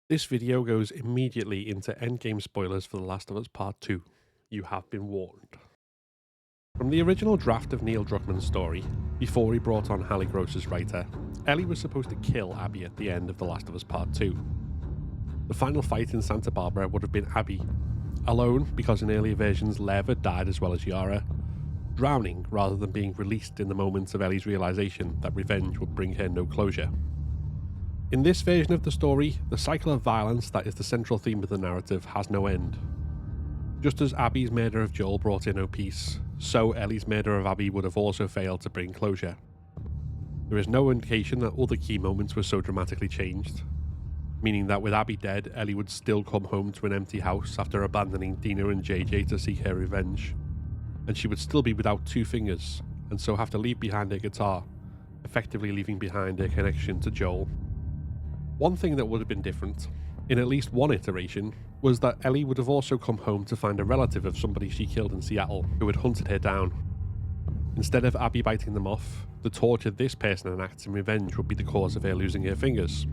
This video goes immediately into endgame spoilers for The Last of Us Part 2. You have been warned. From the original draft of Neil Druckmann's story, before he brought on Hallie Gross as writer, Ellie was supposed to kill Abby at the end of The Last of Us Part 2. The final fight in Santa Barbara would have been Abby, alone because in earlier versions Lev had died as well as Yara, drowning rather than being released in the moments of Ellie's realisation that revenge would bring her no closure. In this version of the story, the cycle of violence that is the central theme of the narrative has no end. Just as Abby's murder of Joel brought in no peace, so Ellie's murder of Abby would have also failed to bring closure. There is no indication that other key moments were so dramatically changed, meaning that with Abby dead, Ellie would still come home to an empty house after abandoning Dina and JJ to seek her revenge, and she would still be without two fingers, and so have to leave behind her guitar, effectively leaving behind her connection to Joel. One thing that would have been different, in at least one iteration, was that Ellie would have also come home to find a relative of somebody she killed in Seattle who had hunted her down. Instead of Abby biting them off, the torture this person enacts in revenge would be the cause of her losing her fingers.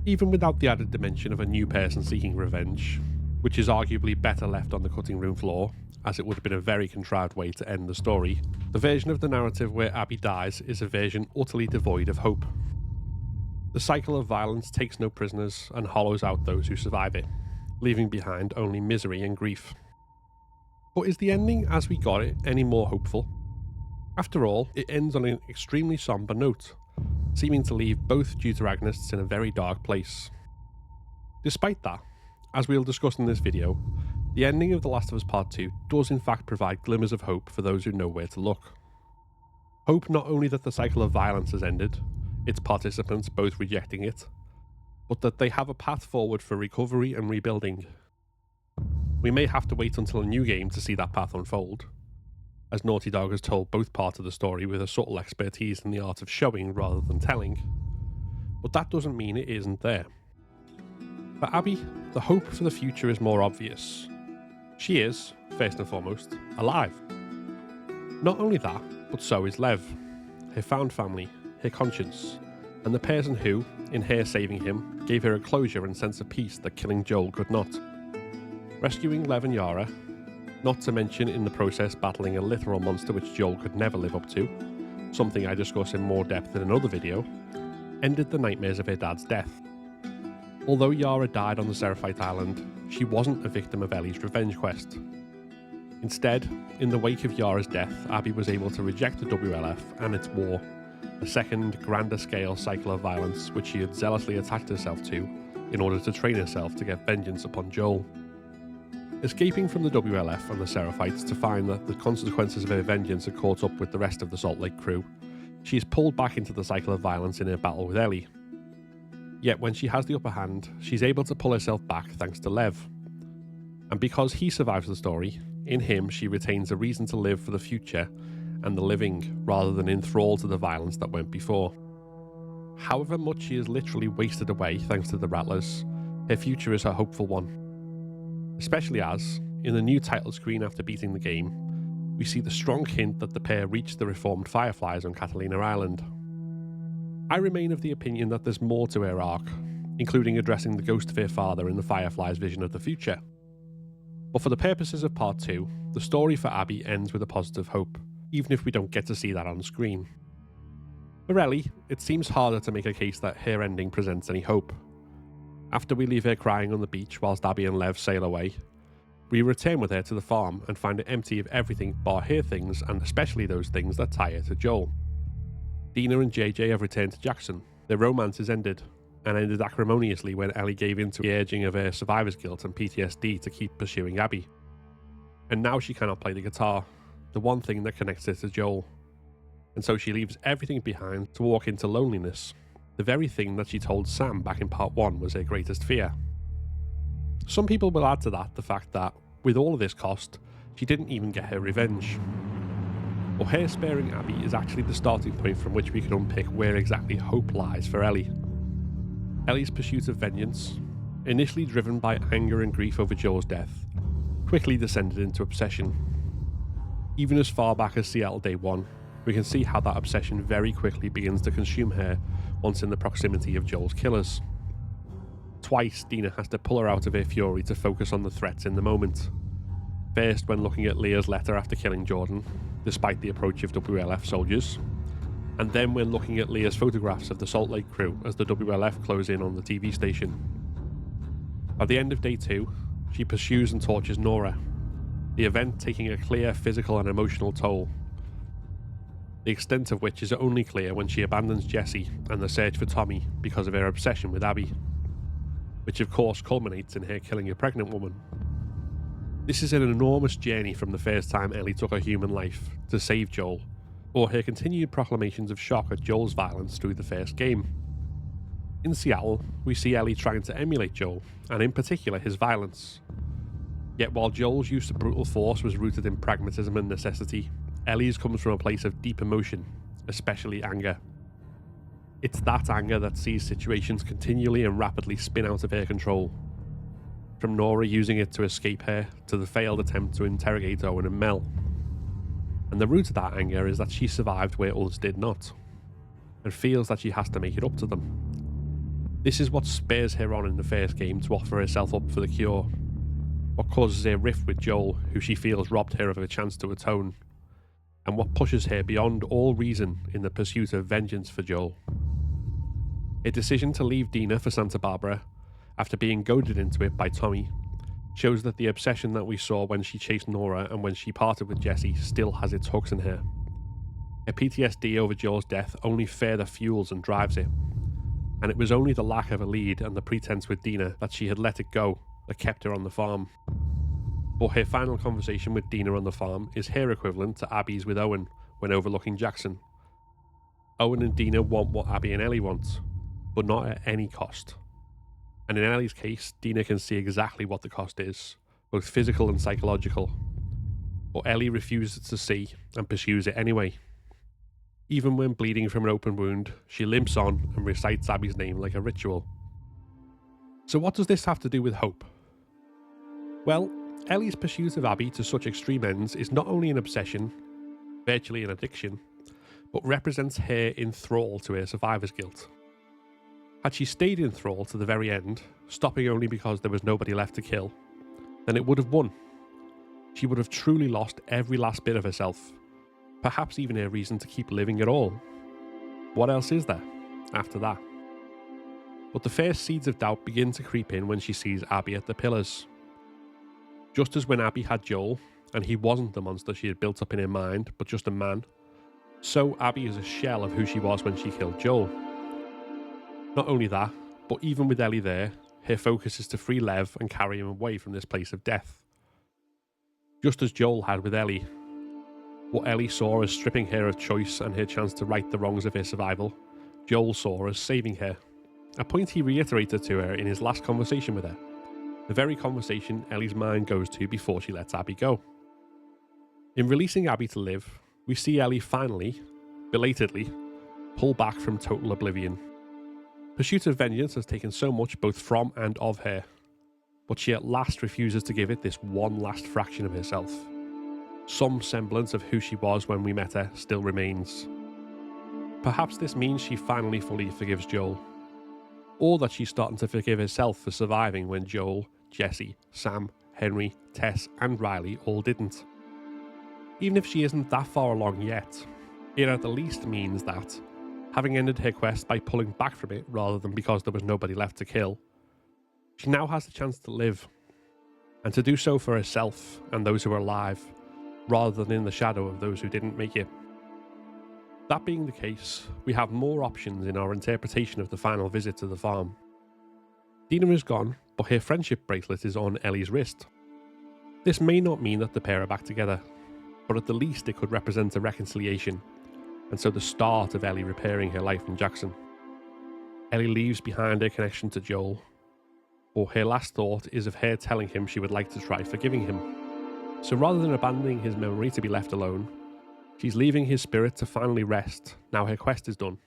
Even without the added dimension of a new person seeking revenge, which is arguably better left on the cutting room floor, as it would have been a very contrived way to end the story, the version of the narrative where Abby dies is a version utterly devoid of hope. The cycle of violence takes no prisoners and hollows out those who survive it, leaving behind only misery and grief. But is the ending as we got it any more hopeful? After all, it ends on an extremely somber note, seeming to leave both deuteragonists in a very dark place. Despite that, as we'll discuss in this video, the ending of The Last of Us Part 2 does in fact provide glimmers of hope for those who know where to look. Hope not only that the cycle of violence has ended, its participants both rejecting it, but that they have a path forward for recovery and rebuilding. We may have to wait until a new game to see that path unfold, as Naughty Dog has told both parts of the story with a subtle expertise in the art of showing rather than telling, but that doesn't mean it isn't there. For Abby, the hope for the future is more obvious. She is, first and foremost, alive. Not only that, but so is Lev, her found family, her conscience, and the person who, in her saving him, gave her a closure and sense of peace that killing Joel could not. Rescuing Lev and Yara, not to mention in the process battling a literal monster which Joel could never live up to, something I discuss in more depth in another video, ended the nightmares of her dad's death. Although Yara died on the Seraphite Island, she wasn't a victim of Ellie's revenge quest. Instead, in the wake of Yara's death, Abby was able to reject the WLF and its war, a second, grander scale cycle of violence which she had zealously attached herself to in order to train herself to get vengeance upon Joel. Escaping from the WLF and the Seraphites to find that the consequences of her vengeance had caught up with the rest of the Salt Lake crew, she is pulled back into the cycle of violence in her battle with Ellie. Yet when she has the upper hand, she's able to pull herself back thanks to Lev. And because he survives the story, in him she retains a reason to live for the future and the living, rather than enthralled to the violence that went before. However much she is literally wasted away thanks to the Rattlers, her future is a hopeful one. Especially as, in the new title screen after beating the game, we see the strong hint that the pair reached the reformed Fireflies on Catalina Island. I remain of the opinion that there's more to her arc, including addressing the ghost of her father in the Fireflies' vision of the future. But for the purposes of Part 2, the story for Abby ends with a positive hope, even if we don't get to see that on screen. For Ellie, it seems harder to make a case that her ending presents any hope. After we leave her crying on the beach whilst Abby and Lev sail away, we return with her to the farm and find it empty of everything bar her things, and especially those things that tie her to Joel. Dina and JJ have returned to Jackson, their romance is ended, and ended acrimoniously when Ellie gave in to the urging of her survivor's guilt and PTSD to keep pursuing Abby. And now she cannot play the guitar, the one thing that connects her to Joel. And so she leaves everything behind to walk into loneliness, the very thing that she told Sam back in Part 1 was her greatest fear. Some people will add to that the fact that, with all of this cost, she didn't even get her revenge. But her sparing Abby is actually the starting point from which we can unpick where exactly hope lies for Ellie. Ellie's pursuit of vengeance, initially driven by anger and grief over Joel's death, quickly descended into obsession. Even as far back as Seattle Day 1, we can see how that obsession very quickly begins to consume her once in the proximity of Joel's killers. Twice, Dina has to pull her out of her fury to focus on the threats in the moment. First, when looking at Leah's letter after killing Jordan, despite the approach of WLF soldiers, and then when looking at Leah's photographs of the Salt Lake crew as the WLF close in on the TV station. At the end of day 2, she pursues and tortures Nora, the event taking a clear physical and emotional toll, the extent of which is only clear when she abandons Jesse and the search for Tommy because of her obsession with Abby, which of course culminates in her killing a pregnant woman. This is an enormous journey from the first time Ellie took a human life to save Joel, or her continued proclamations of shock at Joel's violence through the first game. In Seattle, we see Ellie trying to emulate Joel, and in particular his violence. Yet while Joel's use of brutal force was rooted in pragmatism and necessity, Ellie's comes from a place of deep emotion, especially anger. It's that anger that sees situations continually and rapidly spin out of her control. From Nora using it to escape her, to the failed attempt to interrogate Owen and Mel. And the root of that anger is that she survived where others did not, and feels that she has to make it up to them. This is what spurs her on in the first game to offer herself up for the cure, what causes a rift with Joel, who she feels robbed her of a chance to atone, and what pushes her beyond all reason in the pursuit of vengeance for Joel. A decision to leave Dina for Santa Barbara, after being goaded into it by Tommy, shows that the obsession that we saw when she chased Nora and when she parted with Jesse still has its hooks in her. Her PTSD over Joel's death only further fuels and drives it, and it was only the lack of a lead and the pretense with Dina that she had let it go that kept her on the farm. But her final conversation with Dina on the farm is her equivalent to Abby's with Owen when overlooking Jackson. Owen and Dina want what Abby and Ellie want, but not at any cost. And in Ellie's case, Dina can see exactly what the cost is, both physical and psychological. But Ellie refuses to see and pursues it anyway. Even when bleeding from an open wound, she limps on and recites Abby's name like a ritual. So what does this have to do with hope? Well, Ellie's pursuit of Abby to such extreme ends is not only an obsession, virtually an addiction, but represents her in thrall to her survivor's guilt. Had she stayed in thrall to the very end, stopping only because there was nobody left to kill, then it would have won. She would have truly lost every last bit of herself, perhaps even her reason to keep living at all. What else is there after that? But the first seeds of doubt begin to creep in when she sees Abby at the pillars. Just as when Abby had Joel, and he wasn't the monster she had built up in her mind, but just a man, so Abby is a shell of who she was when she killed Joel. Not only that, but even with Ellie there, her focus is to free Lev and carry him away from this place of death. Just as Joel had with Ellie. What Ellie saw as stripping her of choice and her chance to right the wrongs of her survival, Joel saw as saving her. A point he reiterated to her in his last conversation with her. The very conversation Ellie's mind goes to before she lets Abby go. In releasing Abby to live, we see Ellie finally, belatedly, pull back from total oblivion. Pursuit of vengeance has taken so much both from and of her, but she at last refuses to give it this one last fraction of herself. Some semblance of who she was when we met her still remains. Perhaps this means she finally fully forgives Joel, or that she's starting to forgive herself for surviving when Joel, Jesse, Sam, Henry, Tess and Riley all didn't. Even if she isn't that far along yet, it at the least means that, having ended her quest by pulling back from it rather than because there was nobody left to kill, she now has the chance to live, and to do so for herself and those who are alive, rather than in the shadow of those who didn't make it. That being the case, we have more options in our interpretation of the final visit to the farm. Dina is gone, but her friendship bracelet is on Ellie's wrist. This may not mean that the pair are back together, but at the least it could represent a reconciliation, and so the start of Ellie repairing her life in Jackson. Ellie leaves behind her connection to Joel, or her last thought is of her telling him she would like to try forgiving him. So rather than abandoning his memory to be left alone, she's leaving his spirit to finally rest now her quest is done.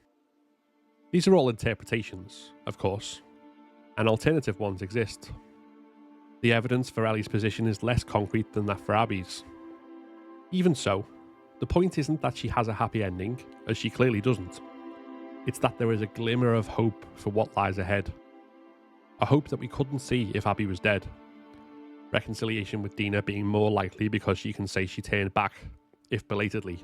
These are all interpretations, of course, and alternative ones exist. The evidence for Ellie's position is less concrete than that for Abby's. Even so, the point isn't that she has a happy ending, as she clearly doesn't. It's that there is a glimmer of hope for what lies ahead. a hope that we couldn't see if Abby was dead, reconciliation with Dina being more likely because she can say she turned back, if belatedly,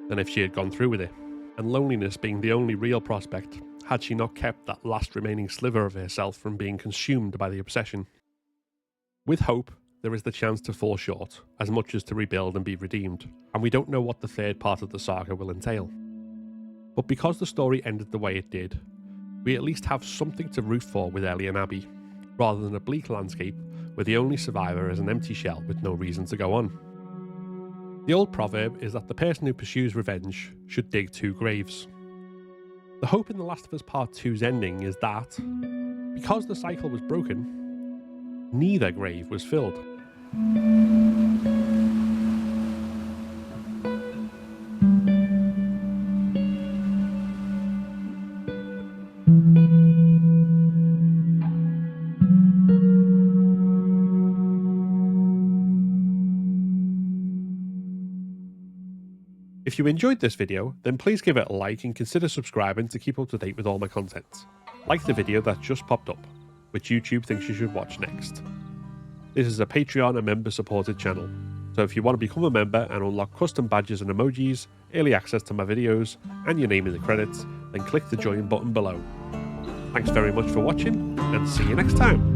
than if she had gone through with it, and loneliness being the only real prospect had she not kept that last remaining sliver of herself from being consumed by the obsession. With hope, there is the chance to fall short, as much as to rebuild and be redeemed, and we don't know what the third part of the saga will entail. But because the story ended the way it did, we at least have something to root for with Ellie and Abby, rather than a bleak landscape where the only survivor is an empty shell with no reason to go on. The old proverb is that the person who pursues revenge should dig 2 graves. The hope in The Last of Us Part 2's ending is that, because the cycle was broken, neither grave was filled. If you enjoyed this video, then please give it a like and consider subscribing to keep up to date with all my content. Like the video that just popped up, which YouTube thinks you should watch next. This is a Patreon and member supported channel, so if you want to become a member and unlock custom badges and emojis, early access to my videos, and your name in the credits, then click the join button below. Thanks very much for watching, and see you next time.